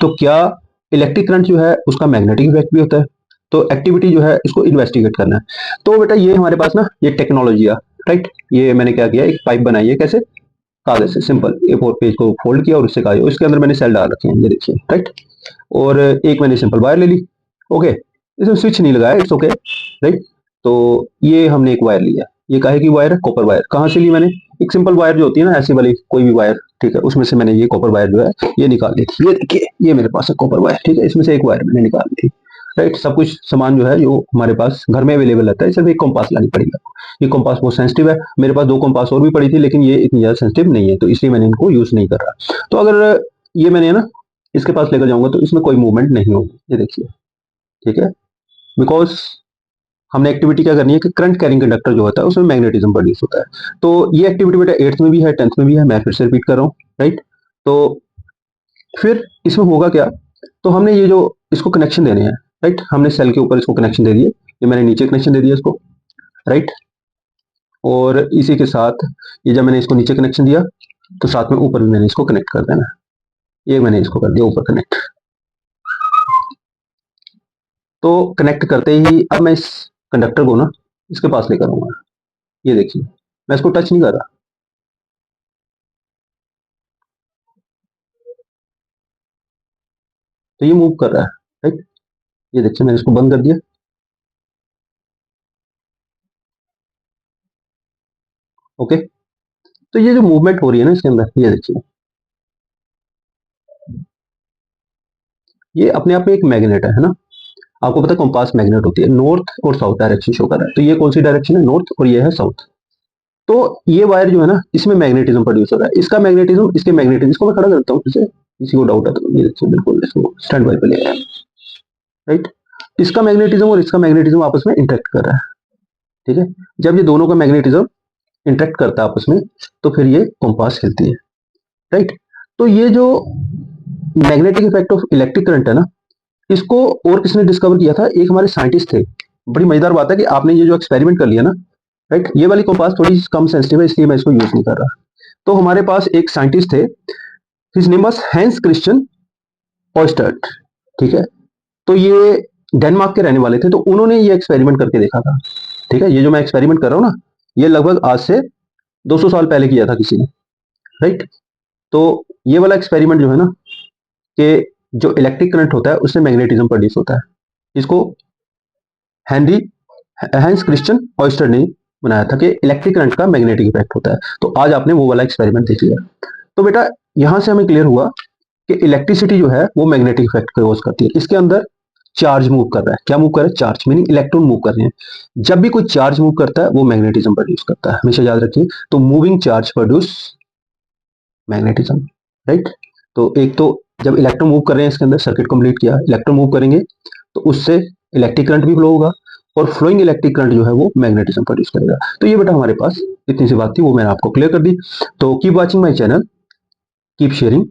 तो क्या electric current जो है उसका मैग्नेटिक इफेक्ट भी होता है? तो एक्टिविटी जो है इसको इन्वेस्टिगेट करना है। तो बेटा ये हमारे पास ना ये टेक्नोलॉजी है, राइट। ये मैंने क्या किया, एक पाइप बनाई है, कैसे, कागज से, सिंपल A4 पेज को फोल्ड किया और उससे कागज, उसके अंदर मैंने सेल डाल रखे हैं, ये देखिए, राइट। और एक मैंने सिंपल वायर ले ली, ओके, इसमें स्विच नहीं लगाया, इट्स ओके, राइट। तो ये हमने एक वायर लिया, ये काहे की वायर है, कॉपर वायर। कहाँ से ली मैंने, एक सिंपल वायर जो होती है ना, ऐसी वाली कोई भी वायर, ठीक है, उसमें से मैंने ये कॉपर वायर जो है ये निकाल ली थी। ये देखिए, ये मेरे पास है कॉपर वायर, ठीक है, इसमें से एक वायर मैंने निकाल ली थी, राइट। सब कुछ सामान जो है जो हमारे पास घर में अवेलेबल रहता है, सिर्फ एक कंपास लानी पड़ेगी। ये कंपास बहुत सेंसिटिव है, मेरे पास 2 कंपास और भी पड़ी थी, लेकिन ये इतनी ज्यादा सेंसिटिव नहीं है, तो इसलिए मैंने इनको यूज नहीं कर रहा। तो अगर ये मैंने ना इसके पास लेकर जाऊंगा तो इसमें कोई मूवमेंट नहीं होगी, ये देखिए, ठीक है, बिकॉज हमने एक्टिविटी क्या करनी है कि करंट कैरिंग कंडक्टर जो होता है उसमें मैग्नेटिज्म प्रोड्यूस होता है। तो ये एक्टिविटी बेटा 8th में भी है, 10th में भी है, मैं फिर से रिपीट कर रहा हूँ, राइट। तो फिर इसमें होगा क्या, तो हमने ये जो इसको कनेक्शन देने हैं, राइट, हमने सेल के ऊपर इसको कनेक्शन दे दिए, ये मैंने नीचे कनेक्शन दे दिया इसको, राइट। और इसी के साथ ये जब मैंने इसको नीचे कनेक्शन दिया तो साथ में ऊपर भी मैंने इसको कनेक्ट कर देना, ये मैंने इसको कर दिया ऊपर कनेक्ट। तो कनेक्ट करते ही अब मैं इस कंडक्टर को ना इसके पास लेकर आऊंगा, ये देखिए, मैं इसको टच नहीं कर रहा, तो ये मूव कर रहा है, राइट। ये देखिए, मैंने इसको बंद कर दिया, ओके। तो ये जो मूवमेंट हो रही है ना इसके अंदर, ये देखिए, ये अपने आप में एक मैग्नेट है ना। आपको पता है कंपास मैग्नेट होती है, नॉर्थ और साउथ डायरेक्शन शो कर रहा है, तो ये कौन सी डायरेक्शन है, नॉर्थ, और ये है साउथ। तो ये वायर जो है ना इसमें मैग्नेटिज्म प्रोड्यूस हो रहा है, इसका मैग्नेटिज्म, इसके मैग्नेटिज्म, इसको मैं खड़ा करता हूँ फिर से, किसी को डाउट है तो ये देखिए, बिल्कुल इसको स्टैंड बाय पे ले आया, राइट। इसका मैग्नेटिज्म और इसका मैग्नेटिज्म आपस में इंटरेक्ट कर रहा है, ठीक है। जब ये दोनों का मैग्नेटिज्म इंटरेक्ट करता है आपस में, तो फिर ये कंपास हिलती है, राइट। तो ये जो magnetic effect of electric current है ना, इसको और किसने डिस्कवर किया था, एक हमारे साइंटिस्ट थे। बड़ी मजेदार बात है कि आपने ये जो एक्सपेरिमेंट कर लिया ना, राइट, ये वाली कंपास थोड़ी कम सेंसिटिव है, इसलिए मैं इसको यूज नहीं कर रहा। तो हमारे पास एक साइंटिस्ट थे, his name was Hans Christian ऑयस्टर्ट, ठीक है। तो ये डेनमार्क के रहने वाले थे, तो उन्होंने ये एक्सपेरिमेंट करके देखा था, ठीक है। ये जो मैं एक्सपेरिमेंट कर रहा हूँ ना, ये लगभग आज से 200 साल पहले किया था किसी ने, राइट। तो ये वाला एक्सपेरिमेंट जो है ना, कि जो इलेक्ट्रिक करंट होता है उससे मैग्नेटिज्म प्रोड्यूस होता है, इसको हेनरी हैंस क्रिश्चियन ऑयस्टर ने बनाया था कि इलेक्ट्रिक करंट का मैग्नेटिक इफेक्ट होता है। तो आज आपने वो वाला एक्सपेरिमेंट देख लिया। तो बेटा यहां से हमें क्लियर हुआ कि इलेक्ट्रिसिटी जो है वो मैग्नेटिक इफेक्ट कॉज करती है। इसके अंदर चार्ज मूव कर रहा है, क्या मूव कर रहा है, चार्ज, मीनिंग इलेक्ट्रॉन मूव कर रहे हैं। जब भी कोई चार्ज मूव करता है वो मैग्नेटिज्म प्रोड्यूस करता है, हमेशा याद रखिए। तो moving charge produce magnetism, right. तो एक तो जब इलेक्ट्रॉन मूव कर रहे हैं, इसके अंदर सर्किट कंप्लीट किया, इलेक्ट्रॉन मूव करेंगे तो उससे इलेक्ट्रिक करंट भी फ्लो होगा, और फ्लोइंग इलेक्ट्रिक करंट जो है वो मैग्नेटिज्म प्रोड्यूस करेगा। तो ये बेटा हमारे पास इतनी सी बात थी, वो मैंने आपको क्लियर कर दी। तो keep watching my channel, keep sharing.